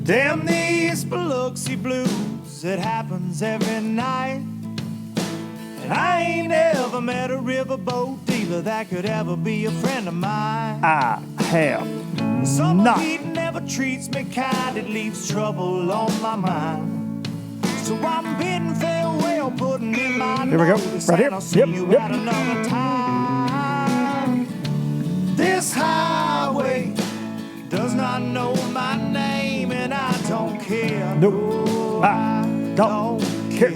Damn these Biloxi blues, it happens every night. And I ain't ever met a riverboat dealer that could ever be a friend of mine. I have Summer not. heat never treats me kind, it leaves trouble on my mind. So I'm bidding farewell, putting in my Here we go. notice, Right here. and I'll see you at another time. This highway does not know my name, and I don't care. Nope. No, I don't care.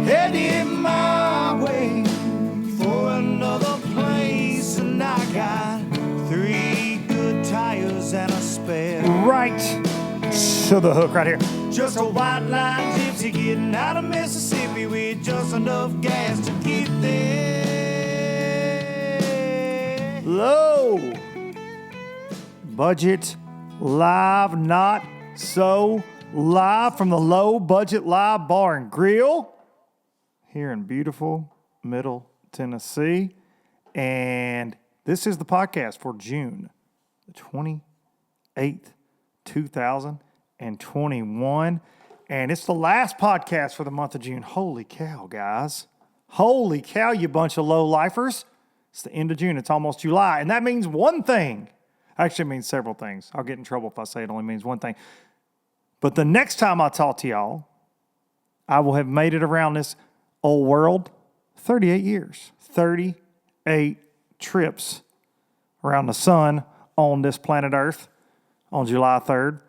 Headed my way for another place, and I got 3 good tires and a spare. Right to the hook right here. Just a white line gypsy getting out of Mississippi with just enough gas to get there. Low budget live, not so live from the Low Budget Live Bar and Grill here in beautiful Middle Tennessee. And this is the podcast for June the 28th, 2021. And it's the last podcast for the month of June. Holy cow, guys. Holy cow, you bunch of low-lifers. It's the end of June. It's almost July. And that means one thing. Actually, it means several things. I'll get in trouble if I say it only means one thing. But the next time I talk to y'all, I will have made it around this old world 38 years. 38 trips around the sun on this planet Earth on July 3rd.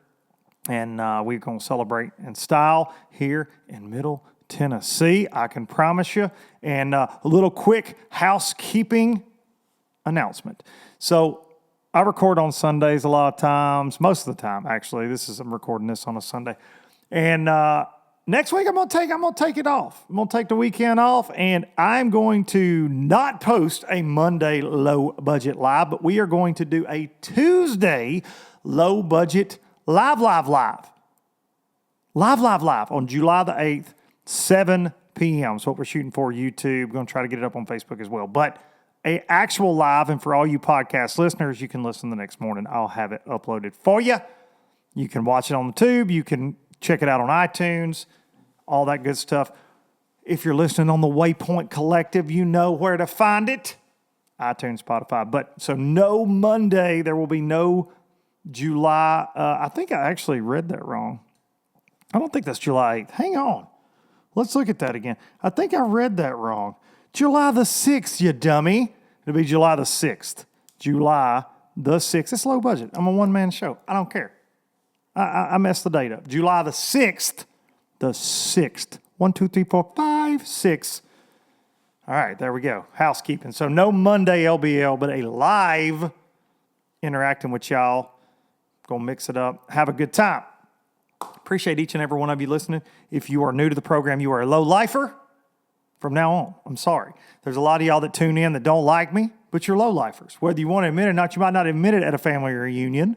And we're going to celebrate in style here in Middle Tennessee, I can promise you. And a little quick housekeeping announcement. So I record on Sundays a lot of times, most of the time, actually. I'm recording this on a Sunday. And next week I'm gonna take it off. I'm gonna take the weekend off, and I'm going to not post a Monday low budget live, but we are going to do a Tuesday low budget live on July the 8th, 7 p.m. That's what we're shooting for YouTube. We're going to try to get it up on Facebook as well. But a actual live, and for all you podcast listeners, you can listen the next morning. I'll have it uploaded for you. You can watch it on the tube. You can check it out on iTunes, all that good stuff. If you're listening on the Waypoint Collective, you know where to find it. iTunes, Spotify. But so no Monday. There will be no July. I think I actually read that wrong. I don't think that's July 8th. Hang on. Let's look at that again. I think I read that wrong. July the 6th, you dummy. It'll be July the 6th. July the 6th. It's low budget. I'm a one-man show. I don't care. I messed the date up. July the 6th. The 6th. 1, 2, 3, 4, 5, 6. All right, there we go. Housekeeping. So no Monday LBL, but a live interacting with y'all. Gonna mix it up. Have a good time. Appreciate each and every one of you listening. If you are new to the program, you are a low lifer. From now on, I'm sorry. There's a lot of y'all that tune in that don't like me, but you're low lifers. Whether you want to admit it or not, you might not admit it at a family reunion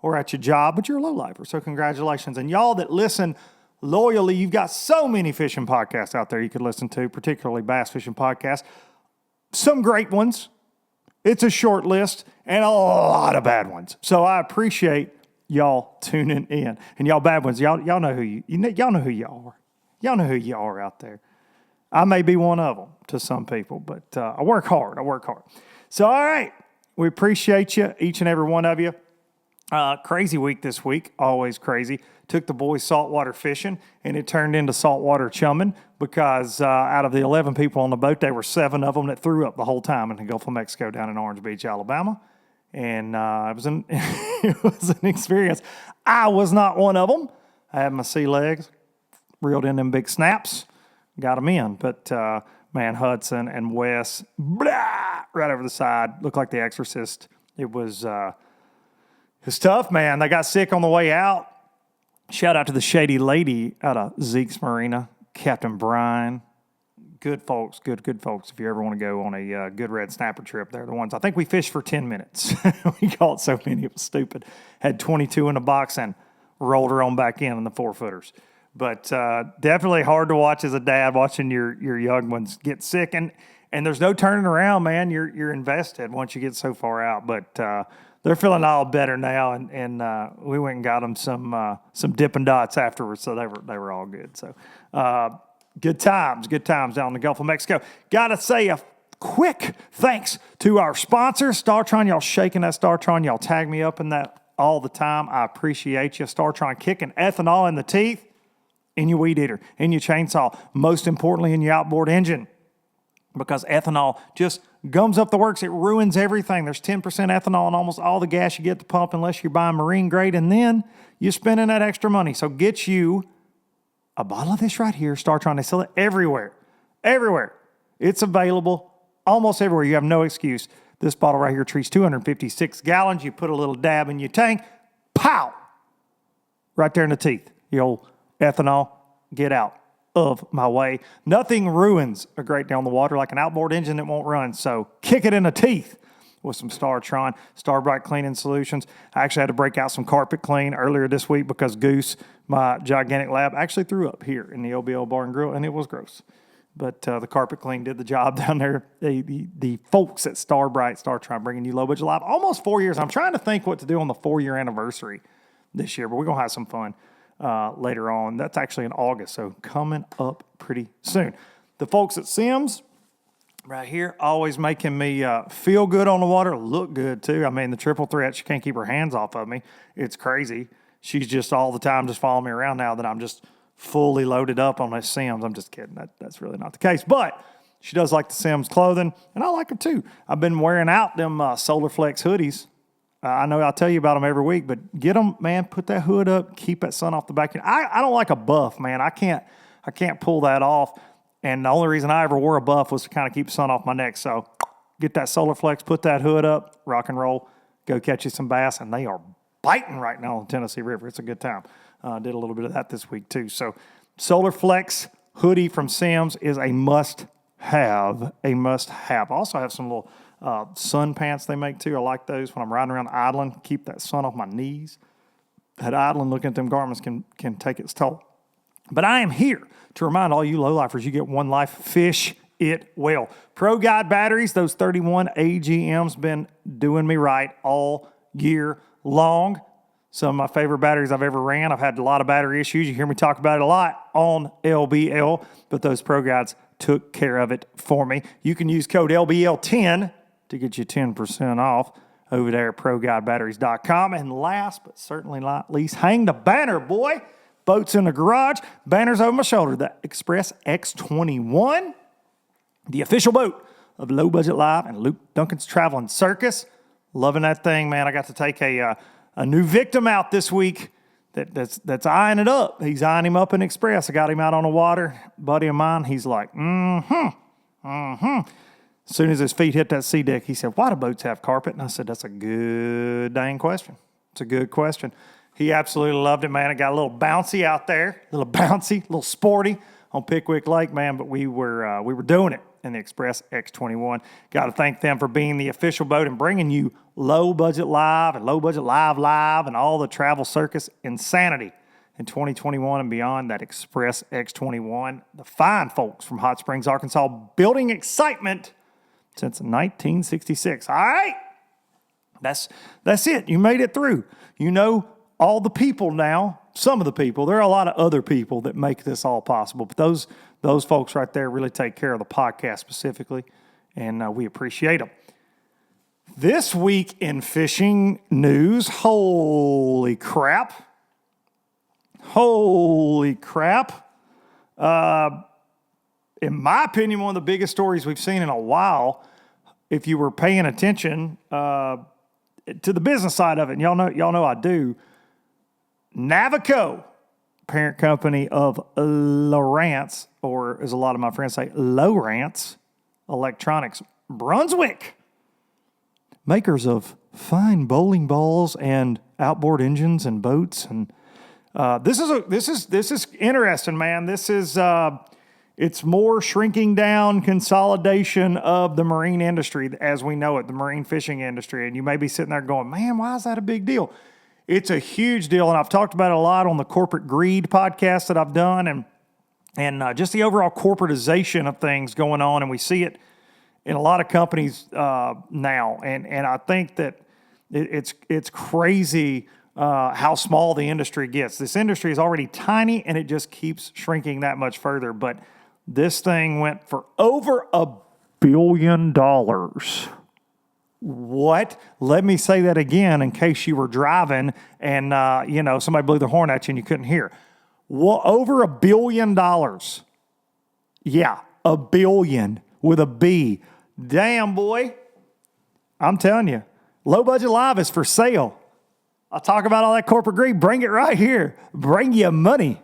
or at your job, but you're a low lifer. So congratulations. And y'all that listen loyally, you've got so many fishing podcasts out there you could listen to, particularly bass fishing podcasts. Some great ones. It's a short list and a lot of bad ones. So I appreciate y'all tuning in. And y'all bad ones, y'all know who y'all know who y'all are. Y'all know who y'all are out there. I may be one of them to some people, but I work hard. So, all right. We appreciate you, each and every one of you. Crazy week this week. Always crazy. Took the boys saltwater fishing, and it turned into saltwater chumming because out of the 11 people on the boat, there were 7 of them that threw up the whole time in the Gulf of Mexico down in Orange Beach, Alabama. And it was an experience. I was not one of them. I had my sea legs, reeled in them big snaps. Got them in, but man, Hudson and Wes, right over the side, looked like the Exorcist. It was tough, man. They got sick on the way out. Shout out to the Shady Lady out of Zeke's Marina, Captain Brian. Good folks, good folks. If you ever want to go on a good red snapper trip, they're the ones. I think we fished for 10 minutes. We caught so many, it was stupid. Had 22 in the box and rolled her on back in the 4-footers. But definitely hard to watch as a dad, watching your young ones get sick. And And there's no turning around, man. You're invested once you get so far out. But they're feeling all better now, and we went and got them some Dippin' Dots afterwards, so they were all good. So good times down in the Gulf of Mexico. Got to say a quick thanks to our sponsor, StarTron. Y'all shaking that StarTron. Y'all tag me up in that all the time. I appreciate you. StarTron kicking ethanol in the teeth, in your weed eater, in your chainsaw, most importantly in your outboard engine. Because ethanol just gums up the works. It ruins everything. There's 10% ethanol in almost all the gas you get at the pump unless you're buying marine grade, and then you're spending that extra money. So get you a bottle of this right here, StarTron. They sell it everywhere. Everywhere. It's available almost everywhere. You have no excuse. This bottle right here treats 256 gallons. You put a little dab in your tank. Pow! Right there in the teeth. The old ethanol. Get out of my way. Nothing ruins a great day on the water like an outboard engine that won't run. So kick it in the teeth with some StarTron, Starbright Cleaning Solutions. I actually had to break out some carpet clean earlier this week because Goose, my gigantic lab, actually threw up here in the OBL Bar and Grill, and it was gross. But the carpet clean did the job down there. The folks at StarTron bringing you low budget live. Almost 4 years. I'm trying to think what to do on the 4-year anniversary this year, but we're going to have some fun later on. That's actually in August, so coming up pretty soon. The folks at Sims right here, always making me feel good on the water, look good too. I mean, the triple threat, she can't keep her hands off of me. It's crazy. She's just all the time just following me around now that I'm just fully loaded up on my Sims. I'm just kidding. That's really not the case. But she does like the Sims clothing, and I like them too. I've been wearing out them Solar Flex hoodies. I know I'll tell you about them every week, but get them, man, put that hood up, keep that sun off the back. I don't like a buff, man. I can't pull that off. And the only reason I ever wore a buff was to kind of keep sun off my neck. So get that Solar Flex, put that hood up, rock and roll, go catch you some bass. And they are biting right now on the Tennessee River. It's a good time. Did a little bit of that this week too. So Solar Flex hoodie from Sims is a must-have. I also have some little sun pants they make too. I like those when I'm riding around idling. Keep that sun off my knees. That idling, looking at them garments can take its toll. But I am here to remind all you low-lifers, you get one life. Fish it well. Pro Guide batteries, those 31 AGMs, been doing me right all year long. Some of my favorite batteries I've ever ran. I've had a lot of battery issues. You hear me talk about it a lot on LBL, but those Pro Guides took care of it for me. You can use code LBL10 to get you 10% off over there at ProGuideBatteries.com. And last but certainly not least, hang the banner, boy. Boats in the garage, banners over my shoulder. The Express X21, the official boat of Low Budget Live and Luke Duncan's Traveling Circus. Loving that thing, man. I got to take a new victim out this week that's eyeing it up. He's eyeing him up in Express. I got him out on the water. Buddy of mine, he's like, As soon as his feet hit that sea deck, he said, why do boats have carpet? And I said, that's a good dang question. It's a good question. He absolutely loved it, man. It got a little bouncy out there, a little sporty on Pickwick Lake, man. But we were doing it in the Express X21. Got to thank them for being the official boat and bringing you Low Budget Live and Low Budget Live and all the travel circus insanity in 2021 and beyond. That Express X21, the fine folks from Hot Springs, Arkansas, building excitement since 1966. All right, that's it. You made it through. You know all the people now, some of the people. There are a lot of other people that make this all possible, but those folks right there really take care of the podcast specifically, and we appreciate them. This week in fishing news, holy crap. In my opinion, one of the biggest stories we've seen in a while, if you were paying attention to the business side of it, and y'all know I do. Navico, parent company of Lowrance, or as a lot of my friends say, Lowrance Electronics, Brunswick, makers of fine bowling balls and outboard engines and boats. And this is interesting, man. This is it's more shrinking down consolidation of the marine industry as we know it, the marine fishing industry. And you may be sitting there going, man, why is that a big deal? It's a huge deal, and I've talked about it a lot on the Corporate Greed podcast that I've done, and just the overall corporatization of things going on, and we see it in a lot of companies now. And I think that it's crazy how small the industry gets. This industry is already tiny, and it just keeps shrinking that much further. But this thing went for over $1 billion. What? Let me say that again in case you were driving and, somebody blew the horn at you and you couldn't hear. Over $1 billion. Yeah, $1 billion with a B. Damn, boy. I'm telling you, Low Budget Live is for sale. I'll talk about all that corporate greed. Bring it right here. Bring you money.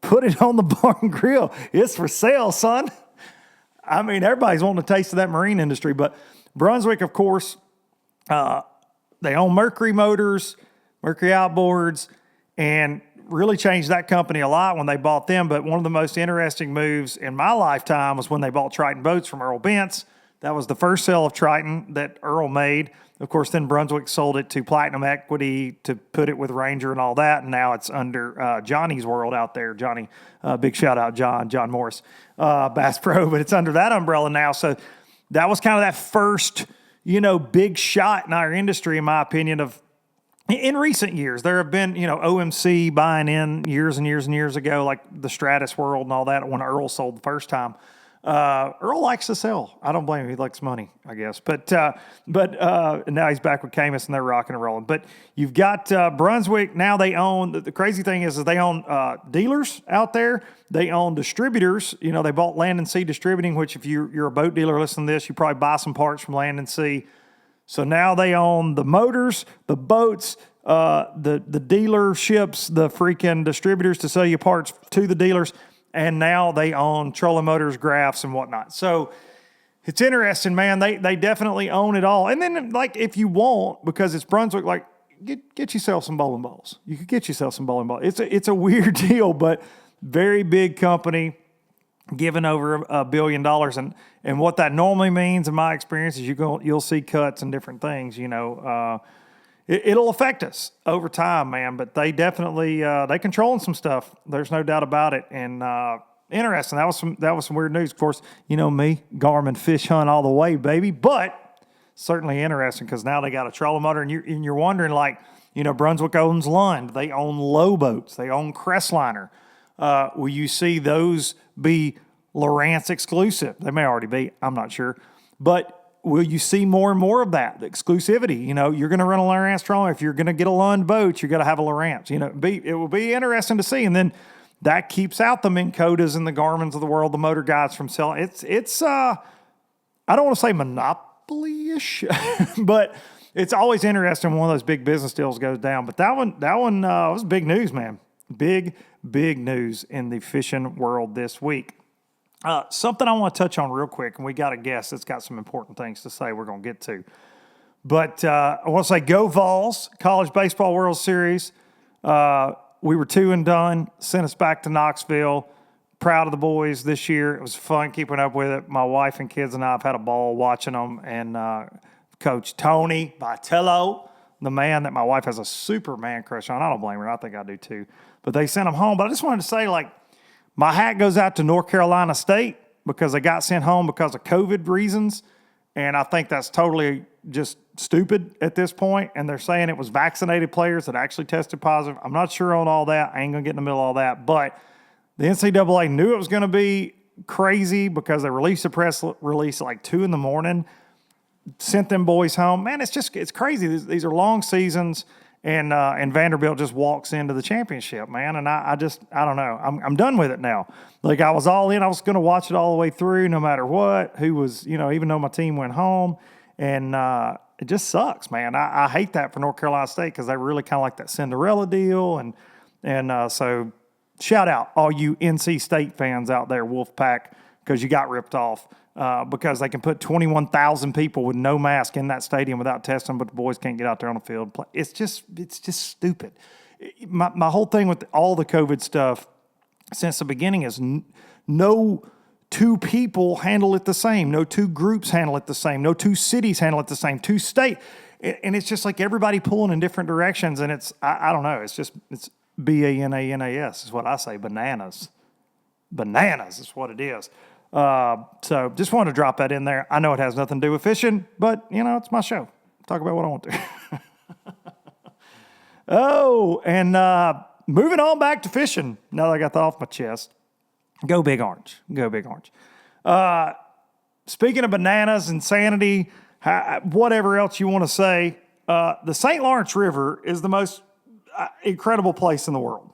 Put it on the bar and grill. It's for sale, son. I mean, everybody's wanting a taste of that marine industry, but Brunswick, of course, they own Mercury Motors, Mercury Outboards, and really changed that company a lot when they bought them. But one of the most interesting moves in my lifetime was when they bought Triton Boats from Earl Bentz. That was the first sale of Triton that Earl made. Of course, then Brunswick sold it to Platinum Equity to put it with Ranger and all that, and now it's under Johnny's World out there. Johnny, big shout-out John Morris, Bass Pro, but it's under that umbrella now. So that was kind of that first, big shot in our industry, in my opinion, of in recent years. There have been, OMC buying in years and years and years ago, like the Stratus World and all that when Earl sold the first time. Earl likes to sell. I don't blame him. He likes money, I guess. But now he's back with Camus and they're rocking and rolling. But you've got Brunswick. Now they own, the crazy thing is they own dealers out there. They own distributors. They bought Land and Sea Distributing, which if you're a boat dealer listening to this, you probably buy some parts from Land and Sea. So now they own the motors, the boats, the dealerships, the freaking distributors to sell you parts to the dealers. And now they own Trolling Motors, Graphs, and whatnot. So it's interesting, man. They definitely own it all. And then, if you want, because it's Brunswick, get yourself some bowling balls. You could get yourself some bowling balls. It's a weird deal, but very big company giving over $1 billion. And what that normally means, in my experience, is you'll see cuts and different things. It'll affect us over time, man, but they definitely, they controlling some stuff. There's no doubt about it. And, interesting. That was some weird news. Of course, me, Garmin fish hunt all the way, baby, but certainly interesting because now they got a trolling motor and you're wondering Brunswick owns Lund. They own Low Boats. They own Crestliner. Will you see those be Lowrance exclusive? They may already be. I'm not sure, but will you see more and more of that, the exclusivity? You're going to run a Lowrance trolling. If you're going to get a Lund boat, you're going to have a Lowrance. It will be interesting to see. And then that keeps out the Minn Kotas and the Garmins of the world, the motor guys from selling. It's I don't want to say monopoly-ish, but it's always interesting when one of those big business deals goes down. But that one was big news, man. Big news in the fishing world this week. Something I want to touch on real quick, and we got a guest that's got some important things to say we're going to get to. But I want to say go Vols, College Baseball World Series. We were 2 and done, sent us back to Knoxville. Proud of the boys this year. It was fun keeping up with it. My wife and kids and I have had a ball watching them. And Coach Tony Vitello, the man that my wife has a Superman crush on. I don't blame her. I think I do too. But they sent them home. But I just wanted to say, my hat goes out to North Carolina State because they got sent home because of COVID reasons. And I think that's totally just stupid at this point. And they're saying it was vaccinated players that actually tested positive. I'm not sure on all that. I ain't going to get in the middle of all that. But the NCAA knew it was going to be crazy because they released a press release at 2 a.m, sent them boys home. Man, it's crazy. These are long seasons. And Vanderbilt just walks into the championship, man. And I don't know. I'm done with it now. I was all in. I was going to watch it all the way through no matter what, who was, even though my team went home. And it just sucks, man. I hate that for North Carolina State because they really kind of like that Cinderella deal. And so shout out all you NC State fans out there, Wolfpack, because you got ripped off. Because they can put 21,000 people with no mask in that stadium without testing, but the boys can't get out there on the field and play. It's just stupid. My whole thing with all the COVID stuff since the beginning is no two people handle it the same. No two groups handle it the same. No two cities handle it the same. Two states. And it's just everybody pulling in different directions. And I don't know. It's BANANAS is what I say. Bananas. Bananas is what it is. So just wanted to drop that in there. I know it has nothing to do with fishing, but, it's my show. Talk about what I want to. Oh, and moving on back to fishing. Now that I got that off my chest. Go Big Orange. Go Big Orange. Speaking of bananas, insanity, whatever else you want to say, the St. Lawrence River is the most incredible place in the world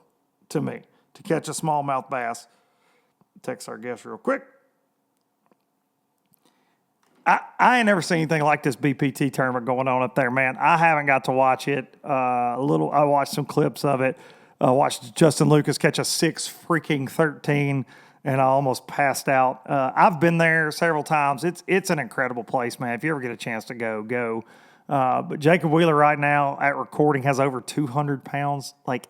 to me to catch a smallmouth bass. Text our guest real quick. I ain't never seen anything like this BPT tournament going on up there, man. I haven't got to watch it. I watched some clips of it. I watched Justin Lucas catch a 6-13, and I almost passed out. I've been there several times. It's an incredible place, man. If you ever get a chance to go. But Jacob Wheeler right now at recording has over 200 pounds. Like,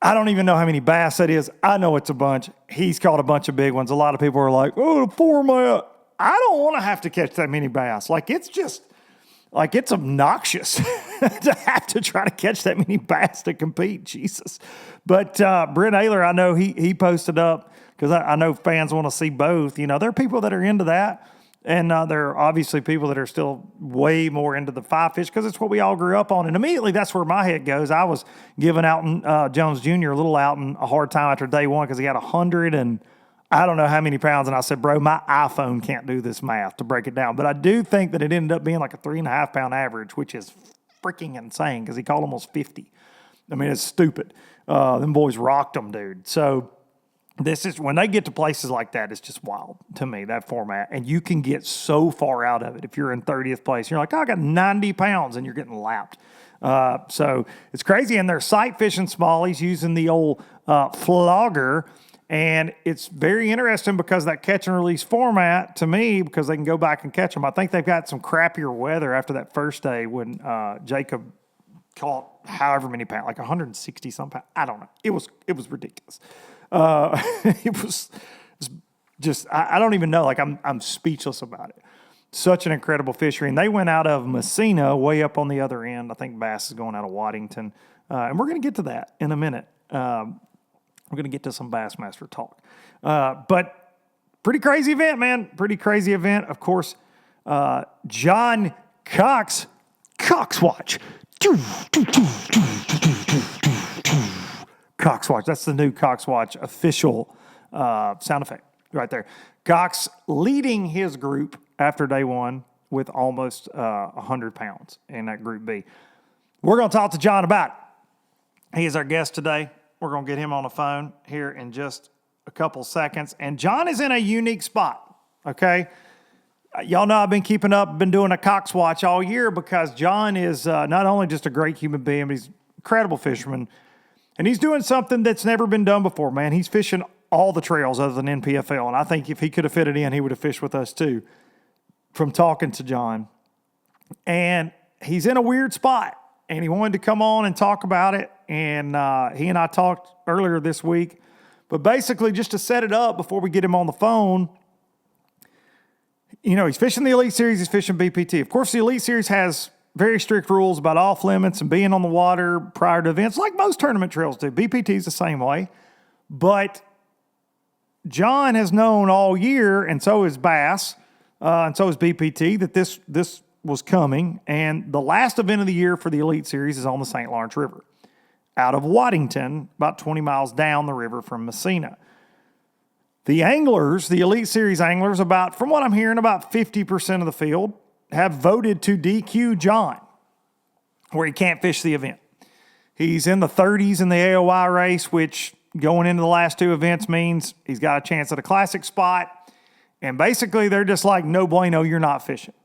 I don't even know how many bass that is. I know it's a bunch. He's caught a bunch of big ones. A lot of people are like, oh, the format. I don't want to have to catch that many bass. It's obnoxious to have to try to catch that many bass to compete. Jesus. But Brent Ayler, I know he posted up because I know fans want to see both. There are people that are into that. And there are obviously people that are still way more into the five fish because it's what we all grew up on. And immediately that's where my head goes. I was giving Alton Jones Jr. a hard time after day one because he had 100 and I don't know how many pounds. And I said, bro, my iPhone can't do this math to break it down. But I do think that it ended up being like a 3.5 pound average, which is freaking insane because he caught almost 50. I mean, it's stupid. Them boys rocked them, dude. So this is when they get to places like that, it's just wild to me, that format. And you can get so far out of it. If you're in 30th place, you're like, oh, I got 90 pounds and you're getting lapped. So it's crazy. And they're sight fishing smallies using the old flogger. And it's very interesting because that catch and release format to me, because they can go back and catch them. I think they've got some crappier weather after that first day when Jacob caught however many pounds, like 160 some pounds. I don't know. It was ridiculous. It was just, I don't even know. Like I'm speechless about it. Such an incredible fishery. And they went out of Messina way up on the other end. I think bass is going out of Waddington. And we're going to get to that in a minute. We're going to get to some Bassmaster talk. But pretty crazy event, man. Pretty crazy event. Of course, John Cox, Cox Watch. Cox Watch. That's the new Cox Watch official sound effect right there. Cox leading his group after day one with almost 100 pounds in that Group B. We're going to talk to John about it. He is our guest today. We're going to get him on the phone here in just a couple seconds. And John is in a unique spot, okay? Y'all know I've been keeping up, been doing a Cox Watch all year because John is not only just a great human being, but he's an incredible fisherman. And he's doing something that's never been done before, man. He's fishing all the trails other than NPFL. And I think if he could have fit it in, he would have fished with us too, from talking to John. And he's in a weird spot. And he wanted to come on and talk about it. And he and I talked earlier this week. But basically, just to set it up before we get him on the phone, he's fishing the Elite Series, he's fishing BPT. Of course, the Elite Series has very strict rules about off limits and being on the water prior to events, like most tournament trails do. BPT is the same way. But John has known all year, and so is Bass, and so is BPT, that this was coming. And the last event of the year for the Elite Series is on the St. Lawrence River, out of Waddington, about 20 miles down the river from Messina. The anglers, the Elite Series anglers, from what I'm hearing, about 50% of the field have voted to DQ John, where he can't fish the event. He's in the 30s in the AOI race, which going into the last two events means he's got a chance at a classic spot. And basically, they're just like, no bueno, you're not fishing.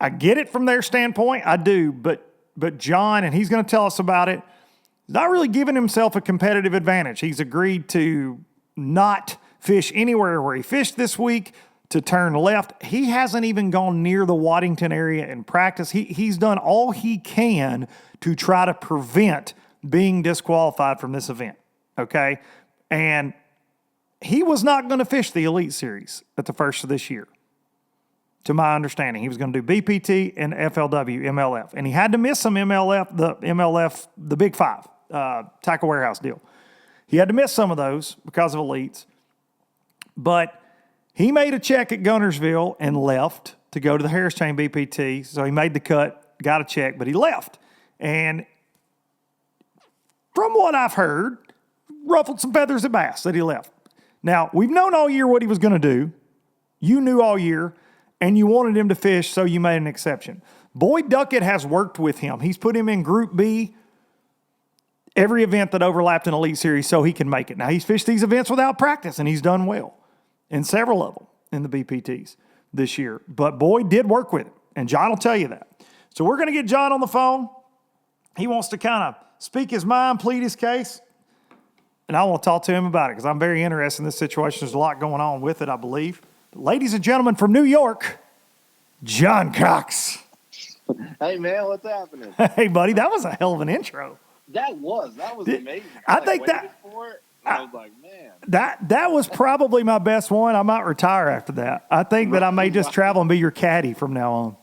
I get it from their standpoint. I do. But John, and he's going to tell us about it, is not really giving himself a competitive advantage. He's agreed to not fish anywhere where he fished this week, to turn left. He hasn't even gone near the Waddington area in practice. He's done all he can to try to prevent being disqualified from this event, okay? And he was not going to fish the Elite Series at the first of this year, to my understanding. He was going to do BPT and FLW, MLF. And he had to miss some MLF, the Big Five, tackle warehouse deal. He had to miss some of those because of elites. But He made a check at Gunnersville and left to go to the Harris Chain BPT. So he made the cut, got a check, but he left. And from what I've heard, ruffled some feathers at Bass that he left. Now, we've known all year what he was going to do. You knew all year, and you wanted him to fish, so you made an exception. Boyd Duckett has worked with him. He's put him in Group B, every event that overlapped in Elite Series, so he can make it. Now, he's fished these events without practice, and he's done well in several of them in the BPTs this year. But Boyd did work with him, and John will tell you that. So we're going to get John on the phone. He wants to kind of speak his mind, plead his case, and I want to talk to him about it because I'm very interested in this situation. There's a lot going on with it, I believe. But ladies and gentlemen from New York, John Cox. Hey, man, what's happening? Hey, buddy, that was a hell of an intro. That was amazing. I think that for it, I was like, man. That was probably my best one. I might retire after that. I think that I may just travel and be your caddy from now on.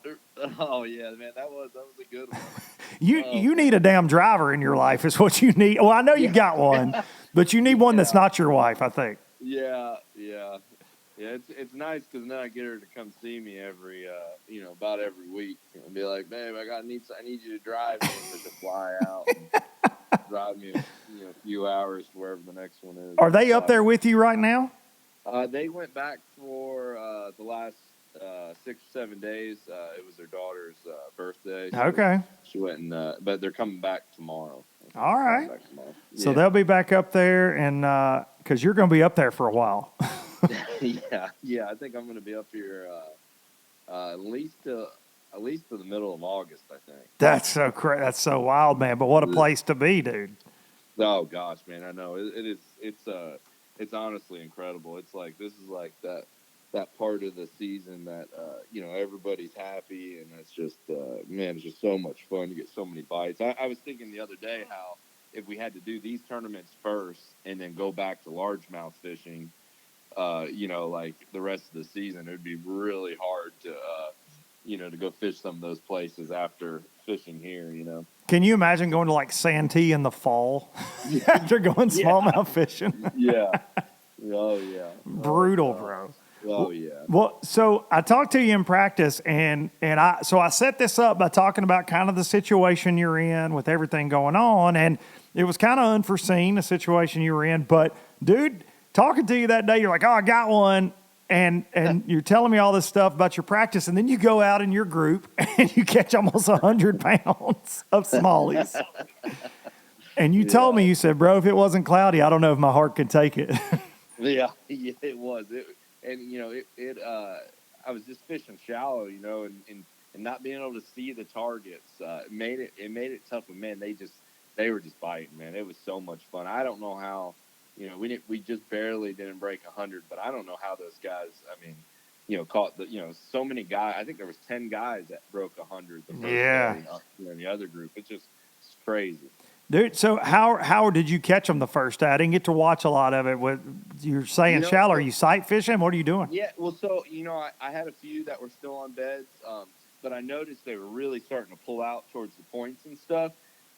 Oh yeah, man, that was a good one. You need a damn driver in your life is what you need. Well, I know you got one, but you need one that's not your wife, I think. Yeah. It's nice because then I get her to come see me every, about every week and be like, babe, I need you to drive me to fly out, and drive me a few hours to wherever the next one is. Are they up there with you right now? They went back for the last 6 or 7 days. It was their daughter's birthday. So okay. She went and, but they're coming back tomorrow. All right. So Yeah. they'll be back up there, and because you're going to be up there for a while. Yeah. I think I'm going to be up here at least to the middle of August. I think. That's so that's so wild, man. But what a place to be, dude. Oh gosh, man, I know it is. It's honestly incredible. It's like this is like that part of the season that everybody's happy, and it's just man, it's just so much fun. You get so many bites. I was thinking the other day how if we had to do these tournaments first and then go back to largemouth fishing, like the rest of the season, it would be really hard to to go fish some of those places after fishing here. Can you imagine going to like Santee in the fall after going smallmouth fishing? Yeah. Oh yeah. Brutal, bro. Oh yeah. Well, so I talked to you in practice, and I set this up by talking about kind of the situation you're in with everything going on, and it was kind of unforeseen, the situation you were in. But dude, talking to you that day, you're like, "Oh, I got one," and you're telling me all this stuff about your practice, and then you go out in your group and you catch almost 100 pounds of smallies. And you told me, you said, "Bro, if it wasn't cloudy, I don't know if my heart could take it." Yeah, it was. I was just fishing shallow, and not being able to see the targets made it tough. But man, they were just biting, man. It was so much fun. I don't know how, we just barely didn't break 100, but I don't know how those guys. I mean, caught so many guys. I think there was 10 guys that broke 100 the first day. In the other group, it's crazy. Dude, so how did you catch them the first day? I didn't get to watch a lot of it. What you're saying, shallow? Are you sight fishing? What are you doing? Yeah, well, so I had a few that were still on beds, but I noticed they were really starting to pull out towards the points and stuff,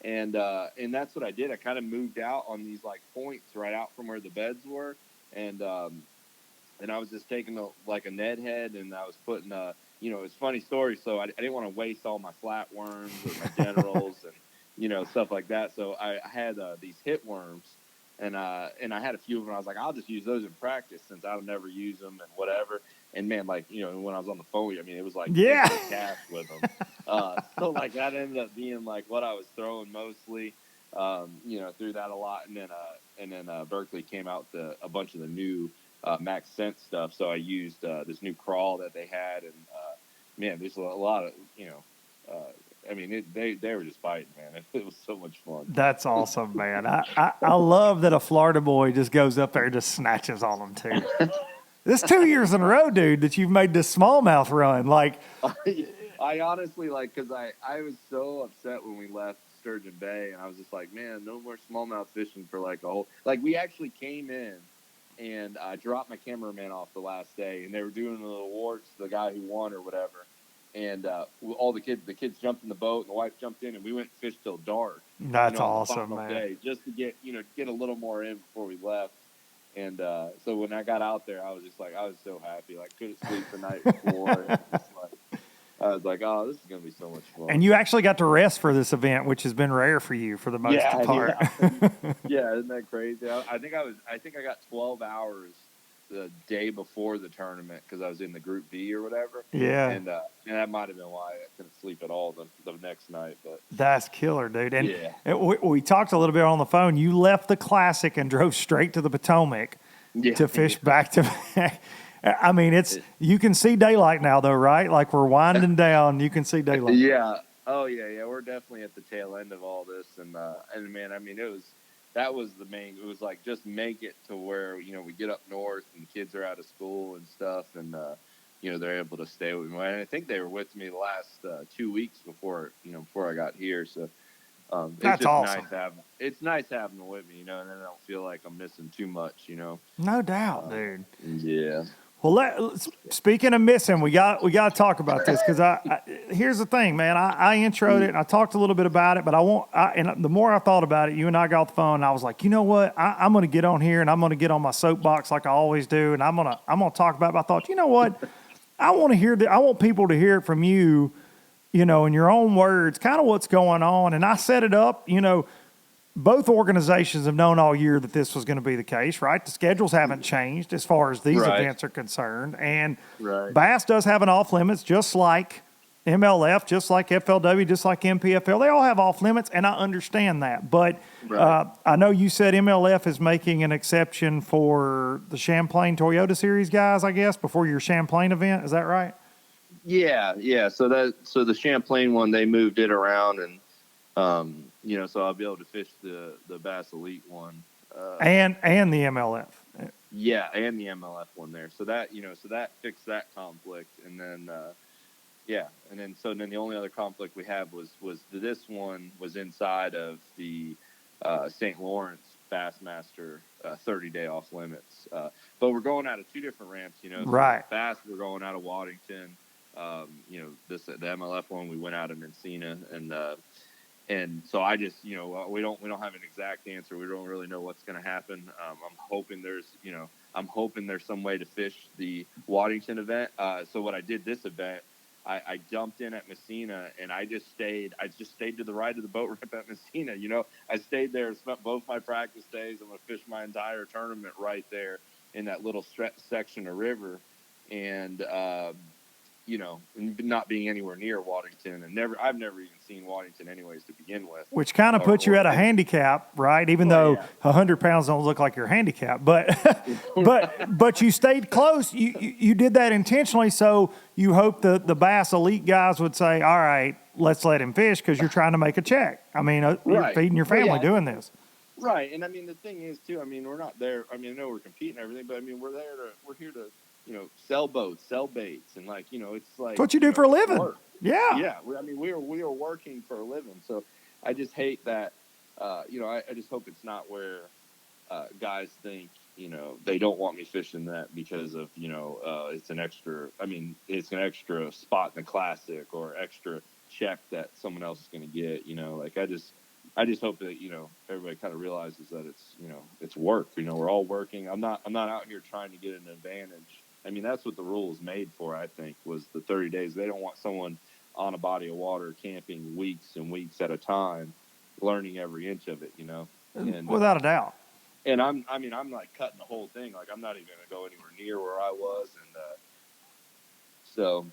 and that's what I did. I kind of moved out on these like points right out from where the beds were, and I was just taking a Ned head, and I was putting it's a funny story. So I didn't want to waste all my flatworms or my generals and. Stuff like that. So I had these hit worms, and I had a few of them. I was like, I'll just use those in practice since I'll never use them and whatever. And man, when I was on the phone, I mean, it was like cash with them. So like that ended up being like what I was throwing mostly. Threw that a lot, and then Berkeley came out with a bunch of the new Max Scent stuff. So I used this new crawl that they had, and man, there's a lot of they were just fighting, man. It was so much fun. That's awesome, man. I love that a Florida boy just goes up there and just snatches on them, too. This 2 years in a row, dude, that you've made this smallmouth run. Like, I honestly, because I was so upset when we left Sturgeon Bay, and I was just like, man, no more smallmouth fishing for like a whole... Like, we actually came in, and I dropped my cameraman off the last day, and they were doing the awards to the guy who won or whatever. And all the kids jumped in the boat, and the wife jumped in, and we went and fished till dark. That's awesome, man. Day, just to get a little more in before we left. And so when I got out there, I was just like, I was so happy. Like, couldn't sleep the night before. And just like, I was like, oh, this is gonna be so much fun. And you actually got to rest for this event, which has been rare for you for the most part. Yeah, isn't that crazy? I think I got 12 hours the day before the tournament because I was in the Group B or whatever. Yeah. And that might have been why I couldn't sleep at all the next night. But that's killer, dude. And we talked a little bit on the phone. You left the Classic and drove straight to the Potomac to fish back to back. I mean, you can see daylight now, though, right? Like we're winding down. You can see daylight. Yeah. Oh, yeah. We're definitely at the tail end of all this. And man, I mean, that was the main, it was like, just make it to where, we get up north and kids are out of school and stuff. And, they're able to stay with me. And I think they were with me the last 2 weeks before I got here. So, that's just awesome. It's nice having them with me, and then I don't feel like I'm missing too much, No doubt, dude. Yeah. Well, speaking of missing, we got to talk about this because here's the thing, man. I introed it and I talked a little bit about it, but and the more I thought about it, you and I got off the phone, and I was like, you know what? I'm going to get on here and I'm going to get on my soapbox like I always do, and I'm going to talk about it. But I thought, you know what? I want people to hear it from you, in your own words, kind of what's going on. And I set it up, both organizations have known all year that this was going to be the case, right? The schedules haven't changed as far as these events are concerned. And Bass does have an off limits, just like MLF, just like FLW, just like MPFL. They all have off limits, and I understand that. But I know you said MLF is making an exception for the Champlain Toyota Series guys, I guess, before your Champlain event. Is that right? Yeah. So the Champlain one, they moved it around, and so I'll be able to fish the Bass Elite one, and the MLF. Yeah, and the MLF one there. So that that fixed that conflict, and then and then the only other conflict we had was this one was inside of the St. Lawrence Bassmaster 30-day off limits, but we're going out of two different ramps. Right. Bass, we're going out of Waddington. The MLF one, we went out of Encina, and so I just, we don't have an exact answer. We don't really know what's going to happen. I'm hoping there's some way to fish the Waddington event. So what I did this event, I jumped in at Messina, and I just stayed to the right of the boat ramp at Messina. I stayed there and spent both my practice days. I'm going to fish my entire tournament right there in that little section of river. And, not being anywhere near Waddington, and I've never even seen Waddington anyways to begin with. Which kind of puts you at a handicap, right? Even though 100 pounds don't look like your handicap, but but you stayed close. You did that intentionally, so you hope the Bass Elite guys would say, all right, let's let him fish because you're trying to make a check. I mean, you're feeding your family doing this. Right, and I mean, the thing is, too, I mean, we're not there. I mean, I know we're competing and everything, but I mean, we're here to sell boats, sell baits, and it's like. It's what you do for a living. Work. Yeah. Yeah. I mean, we are working for a living. So I just hate that, I just hope it's not where guys think, they don't want me fishing that because of, it's an extra spot in the Classic or extra check that someone else is going to get, I just hope that, everybody kind of realizes that it's work. We're all working. I'm not out here trying to get an advantage. I mean, that's what the rule is made for, I think, was the 30 days. They don't want someone on a body of water camping weeks and weeks at a time, learning every inch of it, And, without a doubt. And I'm like cutting the whole thing. Like, I'm not even going to go anywhere near where I was. And so,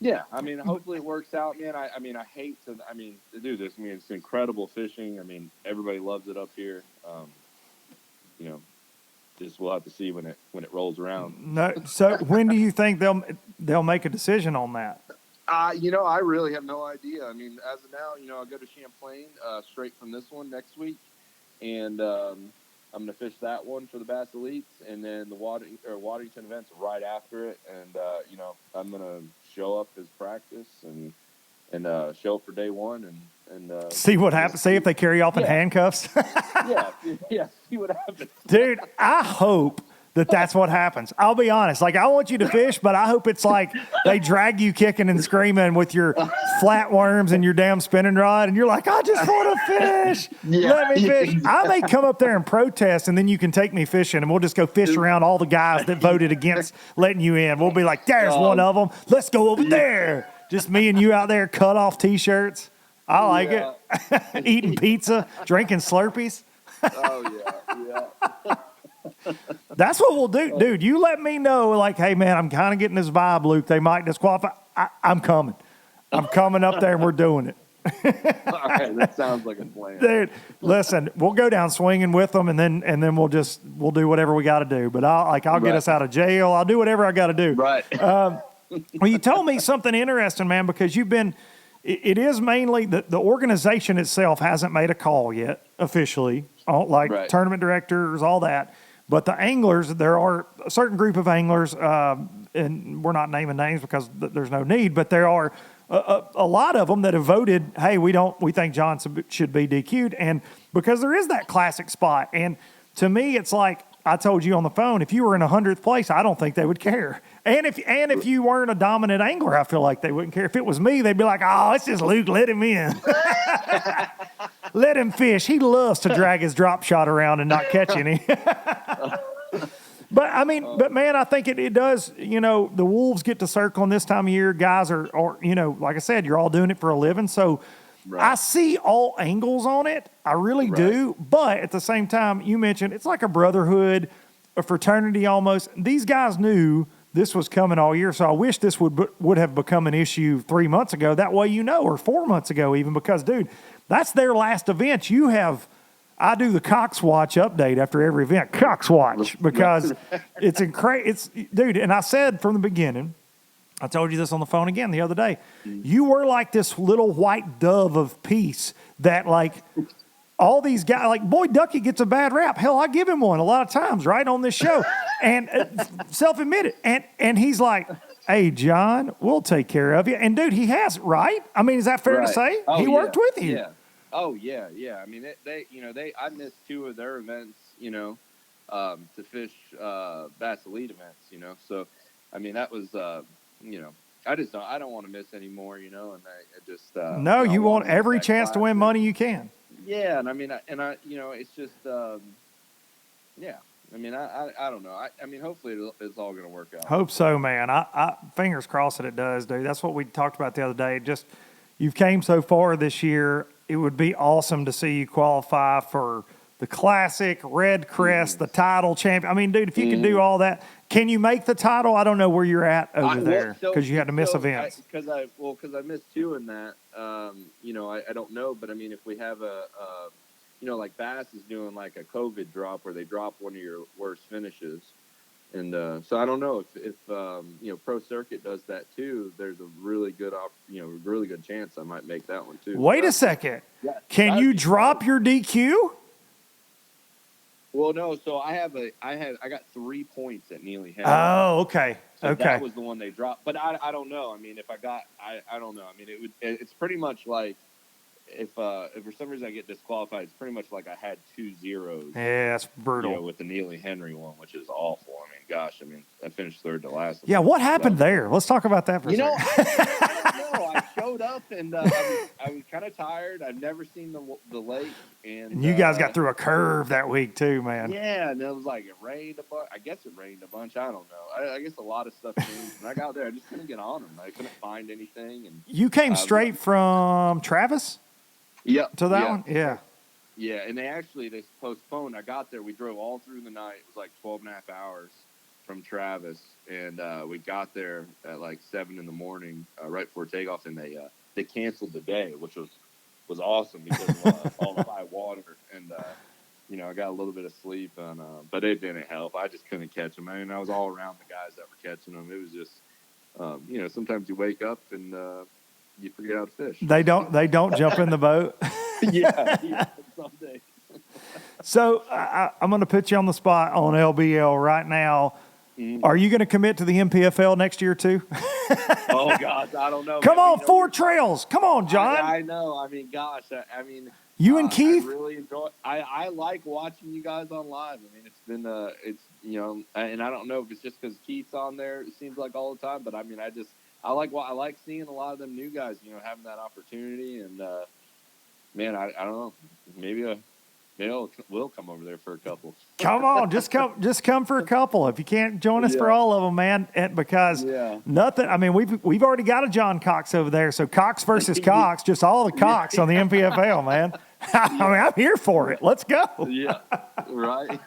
yeah, I mean, hopefully it works out, man. I hate to do this. I mean, it's incredible fishing. I mean, everybody loves it up here. Just we'll have to see when it rolls around. No, so when do you think they'll make a decision on that? I really have no idea. I mean, as of now, I'll go to Champlain straight from this one next week, and I'm going to fish that one for the Bass Elites, and then the Waddington event's right after it, and I'm going to show up as practice and show up for day one and see what happens. See if they carry off in handcuffs. yeah. See what happens. Dude, I hope that's what happens. I'll be honest. Like, I want you to fish, but I hope it's like they drag you kicking and screaming with your flatworms and your damn spinning rod, and you're like, I just want to fish. Let me fish. I may come up there and protest, and then you can take me fishing, and we'll just go fish around all the guys that voted against letting you in. We'll be like, there's one of them. Let's go over there. Just me and you out there, cut off T-shirts. I like it. Eating pizza, drinking Slurpees. Oh, yeah. That's what we'll do. Dude, you let me know, like, hey, man, I'm kind of getting this vibe, Luke. They might disqualify. I'm coming. I'm coming up there, and we're doing it. All right, that sounds like a plan. Dude, listen, we'll go down swinging with them, and then we'll do whatever we got to do. But I'll get us out of jail. I'll do whatever I got to do. Right. Well, you told me something interesting, man, because you've been – it is mainly the organization itself hasn't made a call yet officially, like tournament directors, all that. But the anglers, there are a certain group of anglers, and we're not naming names because there's no need, but there are a lot of them that have voted, hey, we think John should be DQ'd, and because there is that classic spot. And to me, it's like I told you on the phone, if you were in 100th place, I don't think they would care. And if you weren't a dominant angler, I feel like they wouldn't care. If it was me, they'd be like, oh, it's just Luke, let him in. Let him fish. He loves to drag his drop shot around and not catch any. But man, I think it does, the wolves get to circling this time of year. Guys are, like I said, you're all doing it for a living. So I see all angles on it. I really do. But at the same time, you mentioned it's like a brotherhood, a fraternity almost. These guys knew this was coming all year. So I wish this would have become an issue 3 months ago. That way, or 4 months ago even, because, dude, that's their last event. I do the Cox Watch update after every event, Cox Watch, because it's incredible. Dude, and I said from the beginning, I told you this on the phone again the other day, you were like this little white dove of peace that, like, all these guys, like Boy Ducky gets a bad rap. Hell, I give him one a lot of times, right, on this show. And self-admitted. And he's like, hey, John, we'll take care of you. And, dude, he has, right? I mean, is that fair to say? He worked with you. Yeah. Oh, yeah. I mean, I missed 2 of their events, to fish Bass Elite events, So, I mean, that was, I don't want to miss any more, and I just. No, you want every chance to win money you can. Yeah, and I mean, it's just, yeah. I mean, I don't know. I mean, hopefully it's all going to work out. Hope so, man. I fingers crossed that it does, dude. That's what we talked about the other day. Just you've came so far this year. It would be awesome to see you qualify for the Classic, Red Crest, the title champion. I mean, dude, if you can do all that, can you make the title? I don't know where you're at over there because you had to miss events. Because I missed 2 in that. I don't know, but I mean, if we have like Bass is doing like a COVID drop where they drop one of your worst finishes. And so I don't know if Pro Circuit does that too. There's a really good really good chance I might make that one too. Wait a second. Yeah, can you drop your DQ? Well, no. So I got 3 points at Neely Henry. Oh, okay. So okay. That was the one they dropped. But I don't know. I mean, if I don't know. I mean, it's pretty much like if for some reason I get disqualified, it's pretty much like I had 2 zeros. Yeah, that's brutal. With the Neely Henry one, which is awful. I mean, gosh, I finished 3rd to last. Yeah, what happened there? Let's talk about that for a second. I don't know. I showed up and I was kind of tired. I've never seen the lake. And you guys got through a curve that week too, man. Yeah, and it was like it rained a bunch. I guess it rained a bunch. I don't know. I guess a lot of stuff changed. When I got there, I just couldn't get on them. I couldn't find anything. And you came straight from Travis? Yep. To that one? Yeah. Yeah, and they postponed. I got there. We drove all through the night. It was like 12 and a half hours from Travis, and we got there at like 7 in the morning, right before takeoff, and they canceled the day, which was awesome because of all the high water, and I got a little bit of sleep, and but it didn't help. I just couldn't catch them. I mean, I was all around the guys that were catching them. It was just, sometimes you wake up and you forget how to fish. They don't jump in the boat. yeah, some days. So I'm going to put you on the spot on LBL right now. Mm-hmm. Are you going to commit to the MPFL next year too? Oh gosh, I don't know. Come on, 4 trails. Come on, John. I know. I mean, gosh. You and Keith? I really enjoy. I like watching you guys on live. I mean, it's been and I don't know if it's just because Keith's on there. It seems like all the time, but I mean, I like seeing a lot of them new guys. Having that opportunity, and man, I don't know. Maybe we'll come over there for a couple. Come on, just come for a couple. If you can't join us for all of them, man, because nothing. I mean, we've already got a John Cox over there, so Cox versus Cox, just all the Cox on the MPFL, man. I mean, I'm here for it. Let's go. Yeah, right.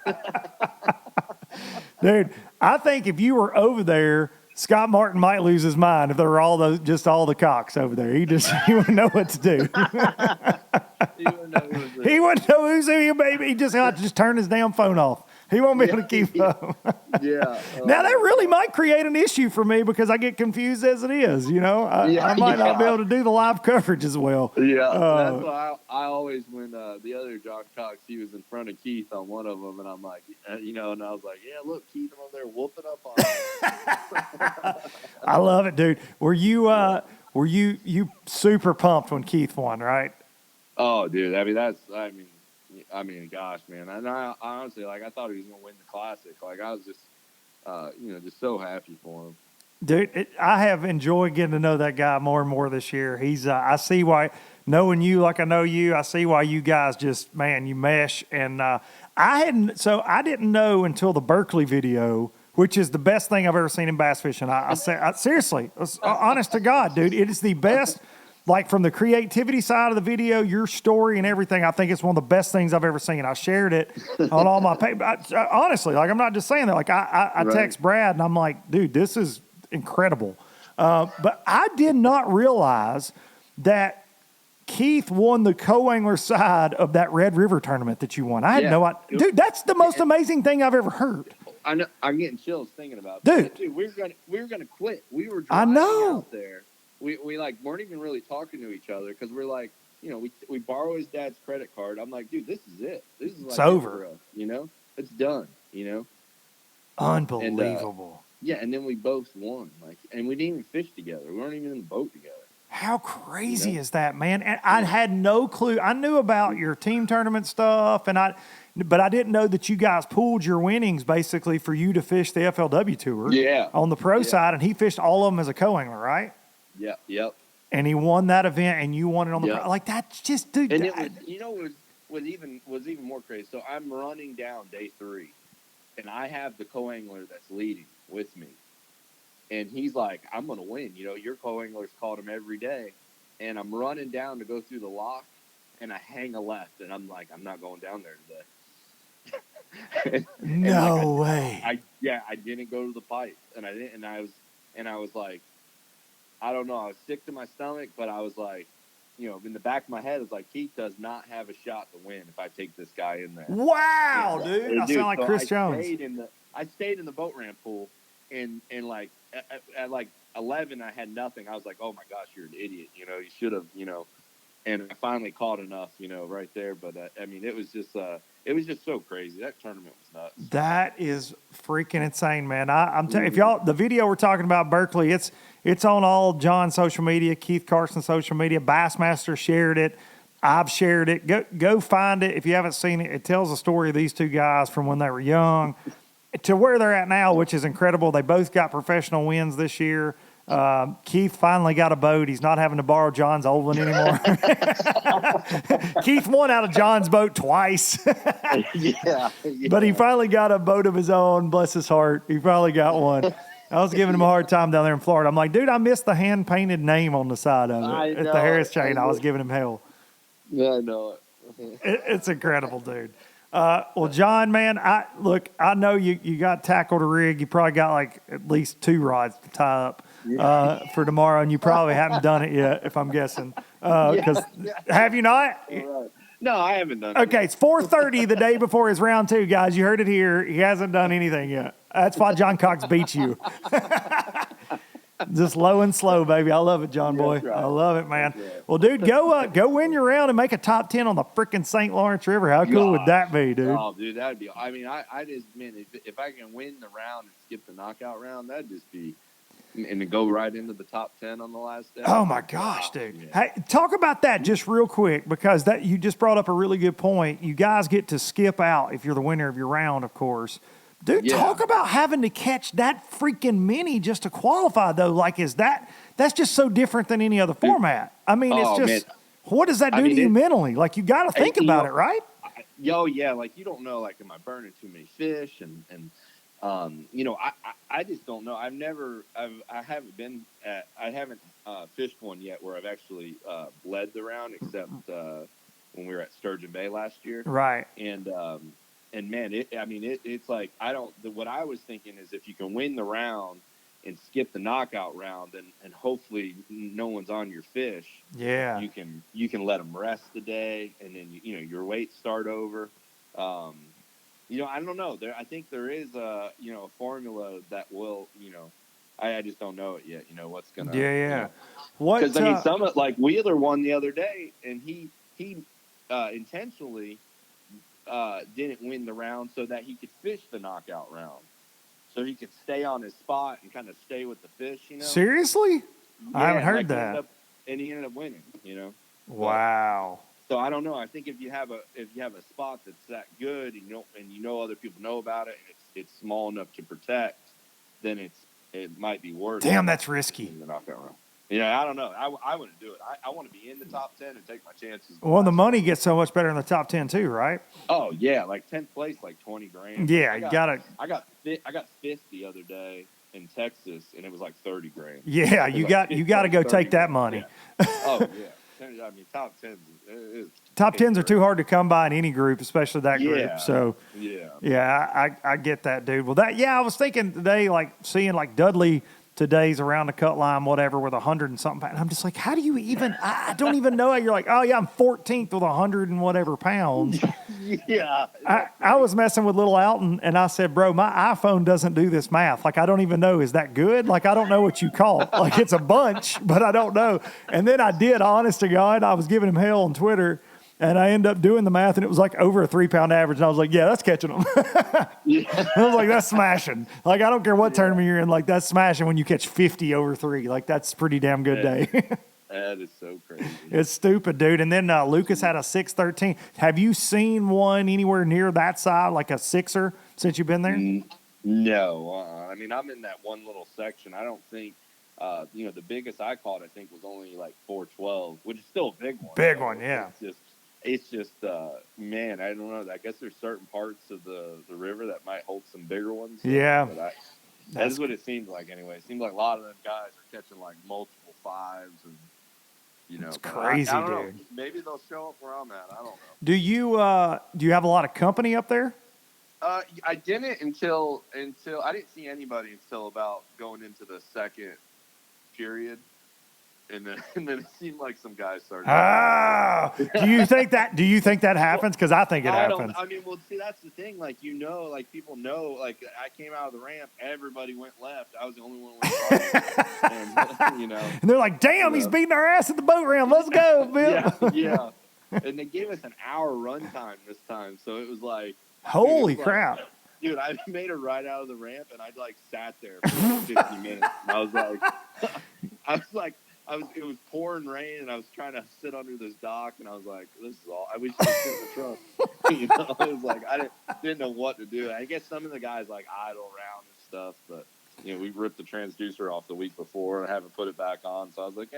Dude, I think if you were over there, Scott Martin might lose his mind if there were all the Cox over there. He wouldn't know what to do. He wouldn't know who's who. He just have to just turn his damn phone off. He won't be able to keep up. Yeah. Now that really might create an issue for me because I get confused as it is. I might not be able to do the live coverage as well. Yeah, that's why I always when the other John Cox, he was in front of Keith on one of them, and I'm like, and I was like, yeah, look, Keith, I'm over there whooping up on him. I love it, dude. Were you super pumped when Keith won, right? Oh, dude. I mean, gosh, man. And I honestly, I thought he was going to win the Classic. I was just, just so happy for him. Dude, I have enjoyed getting to know that guy more and more this year. I see why, knowing you like I know you, I see why you guys just, man, you mesh. And I didn't know until the Berkeley video, which is the best thing I've ever seen in bass fishing. I seriously, honest to God, dude, it is the best. From the creativity side of the video, your story and everything, I think it's one of the best things I've ever seen. I shared it on all my pages. Honestly, I'm not just saying that. I text Brad and I'm like, dude, this is incredible. But I did not realize that Keith won the co-angler side of that Red River tournament that you won. I had no idea. Dude, that's the most amazing thing I've ever heard. I know, I'm getting chills thinking about it. Dude, we were gonna quit. We were driving out there. We weren't even really talking to each other because we're like, we borrow his dad's credit card. I'm like, dude, this is it. This is it's over. It for us, it's done. Unbelievable. And then we both won. And we didn't even fish together. We weren't even in the boat together. How crazy is that, man? And I had no clue. I knew about your team tournament stuff, but I didn't know that you guys pooled your winnings basically for you to fish the FLW tour. Yeah. On the pro side, and he fished all of them as a co-angler, right? Yeah. Yep. And he won that event, and you won it on the pro. That's just, dude. And it was even more crazy. So I'm running down day 3, and I have the co-angler that's leading with me, and he's like, "I'm gonna win." Your co-angler's called him every day, and I'm running down to go through the lock, and I hang a left, and I'm like, "I'm not going down there today." No way. I didn't go to the pipe, and I didn't, and I was like, I don't know. I was sick to my stomach, but I was like, in the back of my head, it's like, Keith does not have a shot to win if I take this guy in there. Wow, dude. I sound like Chris Jones. I stayed in the boat ramp pool, and at 11, I had nothing. I was like, oh my gosh, you're an idiot. You should have, and I finally caught enough, right there. But it was just so crazy. That tournament was nuts. That is freaking insane, man. I'm telling you, the video we're talking about Berkeley, it's on all John's social media, Keith Carson's social media. Bassmaster shared it. I've shared it. Go find it if you haven't seen it. It tells the story of these two guys from when they were young to where they're at now, which is incredible. They both got professional wins this year. Keith finally got a boat. He's not having to borrow John's old one anymore. Keith won out of John's boat twice. Yeah. But he finally got a boat of his own. Bless his heart. He finally got one. I was giving him a hard time down there in Florida. I'm like, dude, I missed the hand-painted name on the side of it. At the Harris chain, I was giving him hell. Yeah, I know it. It's incredible, dude. Well, John, man, I know you got tackle to rig. You probably got at least 2 rods to tie up for tomorrow, and you probably haven't done it yet, if I'm guessing. Have you not? Right. No, I haven't done it. Okay, it's 4:30 the day before his round 2, guys. You heard it here. He hasn't done anything yet. That's why John Cox beats you. Just low and slow, baby. I love it, John boy. Right. I love it, man. Right. Well, dude, go win your round and make a top 10 on the freaking St. Lawrence River. How cool would that be, dude? Oh, dude, that'd be. I mean, I just mean if I can win the round and skip the knockout round, that'd just be and to go right into the top 10 on the last day. Oh my gosh, dude. Yeah. Hey, talk about that just real quick, because that you just brought up a really good point. You guys get to skip out if you're the winner of your round, of course. Dude, Yeah. talk about having to catch that freaking mini just to qualify, though. Like, that's just so different than any other format. I mean, it's Oh, just, man. what does that do to you mentally? Like, you got to think about it, right? Yeah, like you don't know, like, am I burning too many fish? And I just don't know. I haven't fished one yet where I've actually led the round, except when we were at Sturgeon Bay last year. Right. And man, it's like, what I was thinking is if you can win the round and skip the knockout round, and hopefully no one's on your fish. Yeah. You can let them rest the day, and then your weights start over. I don't know. I think there is a formula that will, I just don't know it yet. What's gonna. Yeah. What? Because some like Wheeler won the other day, and he intentionally didn't win the round so that he could fish the knockout round. So he could stay on his spot and kind of stay with the fish, Seriously? Yeah, I haven't heard that. And he ended up winning, Wow. So I don't know. I think if you have a spot that's that good, and other people know about it, and it's small enough to protect, then it might be worth. Damn, that's risky. The knockout round. Yeah, I don't know. I wouldn't do it. I want to be in the top 10 and take my chances. Well, the money gets so much better in the top 10 too, right? Oh yeah, like 10th place, like 20 grand. Yeah, you gotta. I got fifth the other day in Texas, and it was like 30 grand. Yeah, you got to go take that money. Yeah. Oh yeah, I mean top 10s. Top 10s are too hard to come by in any group, especially that group. So yeah, I get that, dude. Well, I was thinking today, like seeing like Dudley today's around the cut line, whatever, with 100 and something. And I'm just like, how do you even? I don't even know. You're like, oh yeah, I'm 14th with 100 and whatever pounds. Yeah. I was messing with little Alton, and I said, bro, my iPhone doesn't do this math. Like, I don't even know. Is that good? Like, I don't know what you caught. Like, it's a bunch, but I don't know. And then I did, honest to God, I was giving him hell on Twitter. And I ended up doing the math, and it was like over a 3-pound average. And I was like, yeah, that's catching them. I was like, that's smashing. Like, I don't care what tournament you're in. Like, that's smashing when you catch 50 over 3. Like, that's a pretty damn good day. That is so crazy. It's stupid, dude. And then Lucas had a 613. Have you seen one anywhere near that side, like a 6er, since you've been there? No. I mean, I'm in that one little section. I don't think, the biggest I caught, I think, was only like 412, which is still a big one. Big one, yeah. It's just, man, I don't know. I guess there's certain parts of the river that might hold some bigger ones. Yeah. That's what it seems like anyway. It seems like a lot of them guys are catching like multiple 5s and, It's crazy, I don't dude. know. Maybe they'll show up where I'm at. I don't know. Do you have a lot of company up there? I didn't until I didn't see anybody until about going into the second period. And then it seemed like some guys started. Do you think that happens? Because I think it happens. Well, see, that's the thing. Like, people know. Like, I came out of the ramp, everybody went left. I was the only one who went right. And they're like, "Damn, he's beating our ass at the boat ramp. Let's go, Bill." Yeah. And they gave us an hour run time this time, so it was like, holy crap. Dude, I made a ride out of the ramp, and I sat there for 50 minutes. And I was like. It was pouring rain, and I was trying to sit under this dock, and I was like, "This is all." I wish I could sit in the truck. It was like I didn't know what to do. I guess some of the guys idle around and stuff, but we ripped the transducer off the week before, and I haven't put it back on. So I was like,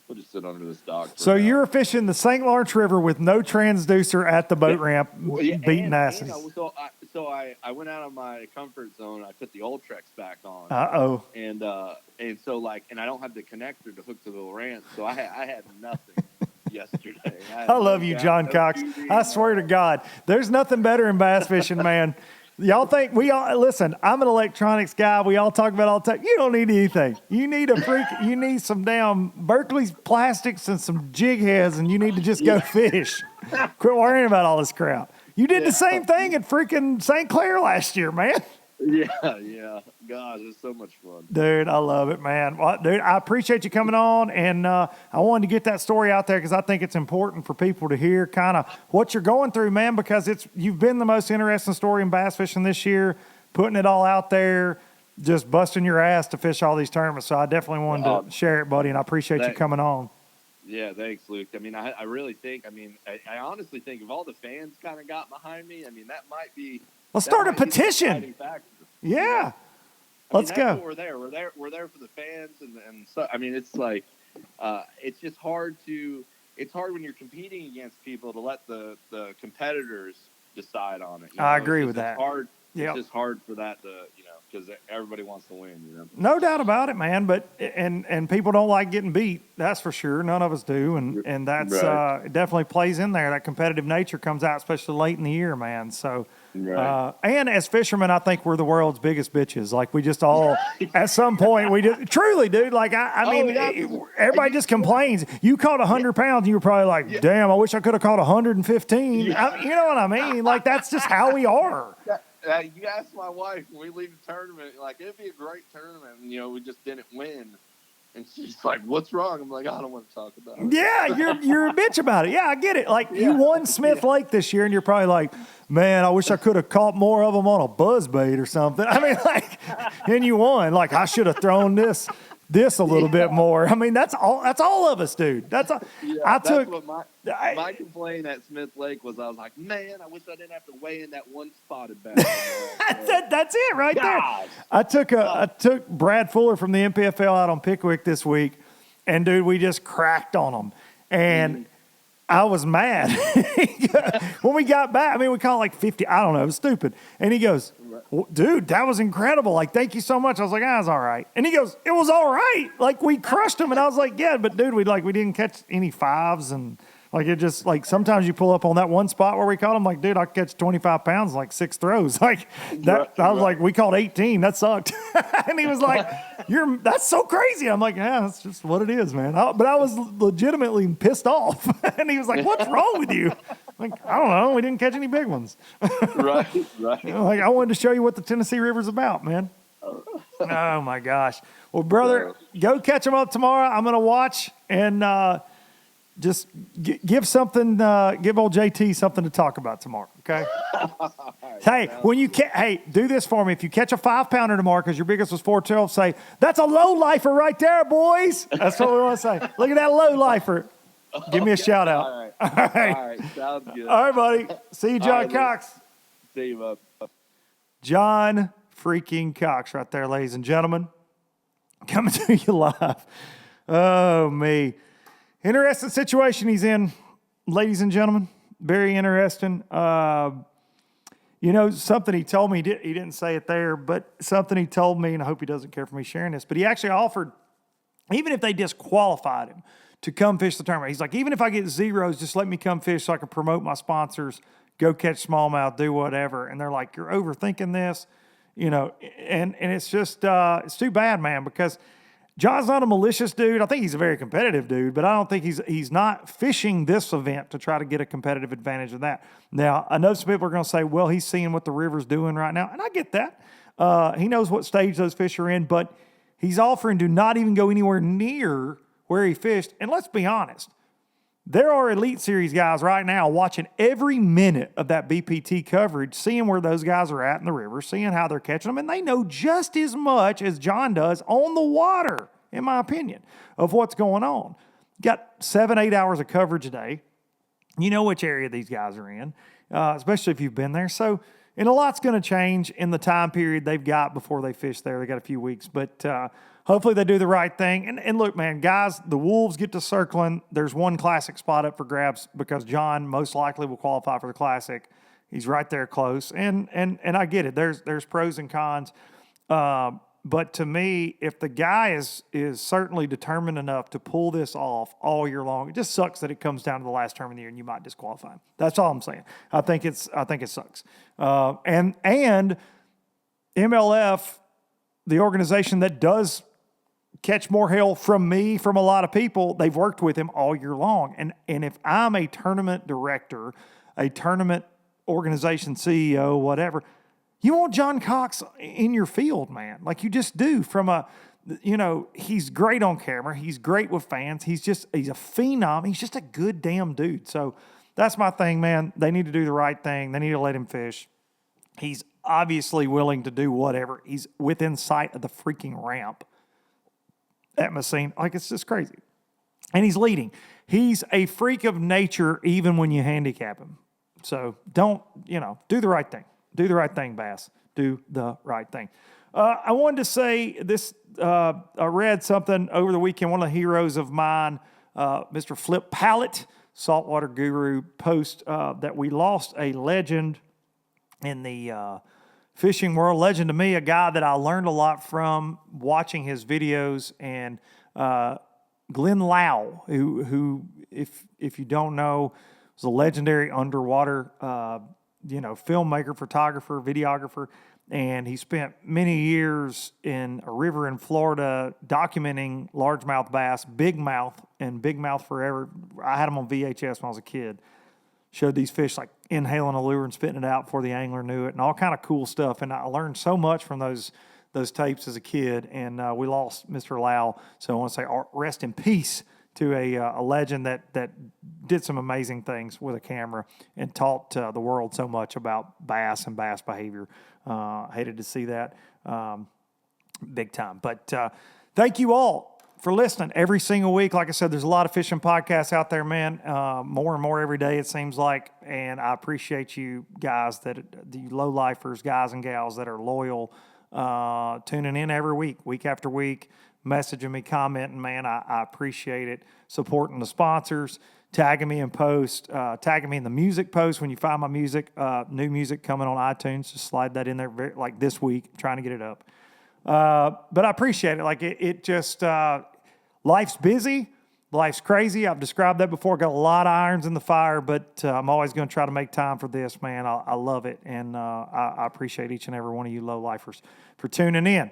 we'll just sit under this dock. So you were fishing the St. Lawrence River with no transducer at the boat ramp, beating asses. So I went out of my comfort zone. I put the Ultrex back on. And so and I don't have the connector to hook to the ramp, so I had nothing yesterday. I love you, John Cox. I swear to God, there's nothing better in bass fishing, man. Y'all think listen, I'm an electronics guy. We all talk about all the time. You don't need anything. You need some damn Berkeley's plastics and some jig heads, and you need to just go fish. Quit worrying about all this crap. You did the same thing at freaking St. Clair last year, man. Yeah. God, it's so much fun. Dude, I love it, man. Well, dude, I appreciate you coming on, and I wanted to get that story out there because I think it's important for people to hear kind of what you're going through, man, because you've been the most interesting story in bass fishing this year, putting it all out there. just busting your ass to fish all these tournaments. So I definitely wanted to share it, buddy, and I appreciate you coming on. Yeah, thanks, Luke. I mean, I really think, I honestly think if all the fans kind of got behind me, I mean, that might be. Let's start a petition. Yeah. You know? Let's go. We're there. We're there for the fans, and so I mean, it's like, it's just hard when you're competing against people to let the competitors decide on it. I agree with that. Hard. It's just hard for that to, because everybody wants to win, No doubt about it, man. But and people don't like getting beat. That's for sure. None of us do, and that's right. It definitely plays in there. That competitive nature comes out, especially late in the year, man. So. Right. And as fishermen, I think we're the world's biggest bitches. Like we just all, at some point, we just truly, dude. Like I mean, everybody just complains. You caught 100 pounds, and you were probably like, "Damn, I wish I could have caught 115." You know what I mean? Like that's just how we are. You ask my wife when we leave the tournament, like it'd be a great tournament, and we just didn't win. And she's like, "What's wrong?" I'm like, "I don't want to talk about it." Yeah, you're a bitch about it. Yeah, I get it. Like you won Smith Lake this year, and you're probably like, "Man, I wish I could have caught more of them on a buzz bait or something." I mean, like, and you won. Like I should have thrown this a little bit more. I mean, that's all of us, dude. That's all. That's what my complaint at Smith Lake was. I was like, "Man, I wish I didn't have to weigh in that one spotted bass." That's it right there. I took Brad Fuller from the MPFL out on Pickwick this week, and dude, we just cracked on him, and I was mad when we got back. I mean, we caught like 50. I don't know. It was stupid. And he goes, well, "Dude, that was incredible. Like, thank you so much." I was like, "It's all right." And he goes, "It was all right. Like, we crushed him." And I was like, "Yeah, but dude, we didn't catch any fives and." Like, it just, like, sometimes you pull up on that one spot where we caught him, like, dude, I catch 25 pounds, like 6 throws. Like, that, I was like, we caught 18. That sucked. And he was like, that's so crazy. I'm like, yeah, that's just what it is, man. But I was legitimately pissed off. And he was like, what's wrong with you? Like, I don't know. We didn't catch any big ones. Right. Like, I wanted to show you what the Tennessee River's about, man. Oh, my gosh. Well, brother, go catch them up tomorrow. I'm going to watch and just give old JT something to talk about tomorrow, okay? Hey, when you do this for me. If you catch a 5-pounder tomorrow because your biggest was 412, say, "That's a low lifer right there, boys." That's what we want to say. Look at that low lifer. Give me a shout out. All right. Sounds good. All right, buddy. See you, John Cox. See you, bub. John freaking Cox right there, ladies and gentlemen. Coming to you live. Oh, me. Interesting situation he's in, ladies and gentlemen. Very interesting. Something he told me, he didn't say it there, but something he told me, and I hope he doesn't care for me sharing this, but he actually offered, even if they disqualified him, to come fish the tournament. He's like, even if I get zeros, just let me come fish so I can promote my sponsors, go catch smallmouth, do whatever. And they're like, you're overthinking this, and it's just, it's too bad, man, because John's not a malicious dude. I think he's a very competitive dude, but I don't think he's not fishing this event to try to get a competitive advantage of that. Now, I know some people are going to say, well, he's seeing what the river's doing right now, and I get that. He knows what stage those fish are in, but he's offering to not even go anywhere near where he fished. And let's be honest, there are Elite Series guys right now watching every minute of that BPT coverage, seeing where those guys are at in the river, seeing how they're catching them, and they know just as much as John does on the water, in my opinion, of what's going on. Got 7-8 hours of coverage a day. You know which area these guys are in, especially if you've been there. So, and a lot's going to change in the time period they've got before they fish there. They got a few weeks, but hopefully they do the right thing. And look, man, guys, the Wolves get to circling. There's one classic spot up for grabs because John most likely will qualify for the classic. He's right there close. And I get it. There's pros and cons. But to me, if the guy is certainly determined enough to pull this off all year long, it just sucks that it comes down to the last term of the year and you might disqualify him. That's all I'm saying. I think it sucks. And MLF, the organization that does catch more hell from me, from a lot of people, they've worked with him all year long. And if I'm a tournament director, a tournament organization CEO, whatever, you want John Cox in your field, man. Like you just do he's great on camera. He's great with fans. He's a phenom. He's just a good damn dude. So that's my thing, man. They need to do the right thing. They need to let him fish. He's obviously willing to do whatever. He's within sight of the freaking ramp at Messine. Like, it's just crazy. And he's leading. He's a freak of nature even when you handicap him. So don't, do the right thing. Do the right thing, Bass. Do the right thing. I wanted to say this. I read something over the weekend. One of the heroes of mine, Mr. Flip Pallett, saltwater guru, post that we lost a legend in the fishing world. Legend to me, a guy that I learned a lot from watching his videos. And Glenn Lau, who if you don't know, was a legendary underwater filmmaker, photographer, videographer. And he spent many years in a river in Florida documenting largemouth bass, big mouth, and big mouth forever. I had them on VHS when I was a kid. Showed these fish like inhaling a lure and spitting it out before the angler knew it, and all kind of cool stuff. And I learned so much from those tapes as a kid. And we lost Mr. Lau, so I want to say rest in peace to a legend that did some amazing things with a camera and taught the world so much about bass and bass behavior. Hated to see that big time. But thank you all for listening every single week. Like I said, there's a lot of fishing podcasts out there, man. More and more every day, it seems like. And I appreciate you guys, the low-lifers, guys and gals that are loyal, tuning in every week after week, messaging me, commenting, man. I appreciate it. Supporting the sponsors, tagging me in post, tagging me in the music post when you find my music, new music coming on iTunes. Just slide that in there like this week. I'm trying to get it up. But I appreciate it. Like it just, life's busy. Life's crazy. I've described that before. Got a lot of irons in the fire, but I'm always going to try to make time for this, man. I love it. And I appreciate each and every one of you low-lifers for tuning in.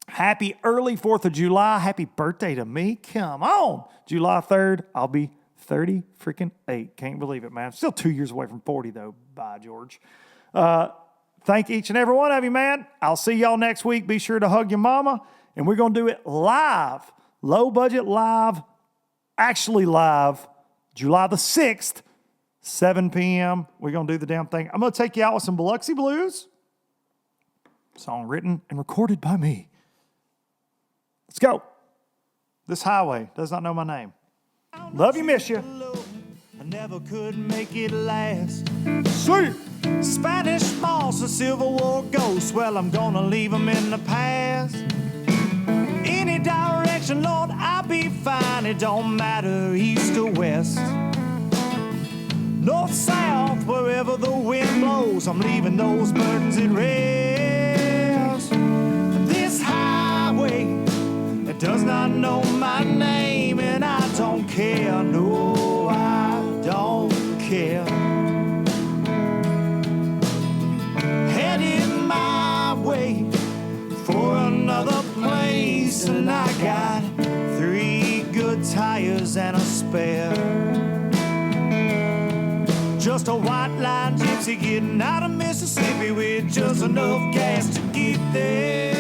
Happy early 4th of July. Happy birthday to me. Come on. July 3rd, I'll be 30 freaking 8. Can't believe it, man. I'm still 2 years away from 40, though. Bye, George. Thank each and every one of you, man. I'll see y'all next week. Be sure to hug your mama. And we're going to do it live. Low budget live. Actually live. July the 6th, 7 p.m. We're going to do the damn thing. I'm going to take you out with some Biloxi Blues. Song written and recorded by me. Let's go. This highway does not know my name. Love you, miss you. I never could make it last. See. Spanish moss, a Civil War ghost. Well, I'm gonna leave them in the past. Any direction, Lord, I'll be fine. It don't matter, east or west. North, south, wherever the wind blows, I'm leaving those burdens at rest. This highway, it does not know my name, and I don't care. No, I don't care. Headed my way for another place, and I got 3 good tires and a spare. Just a white line gypsy getting out of Mississippi with just enough gas to get there.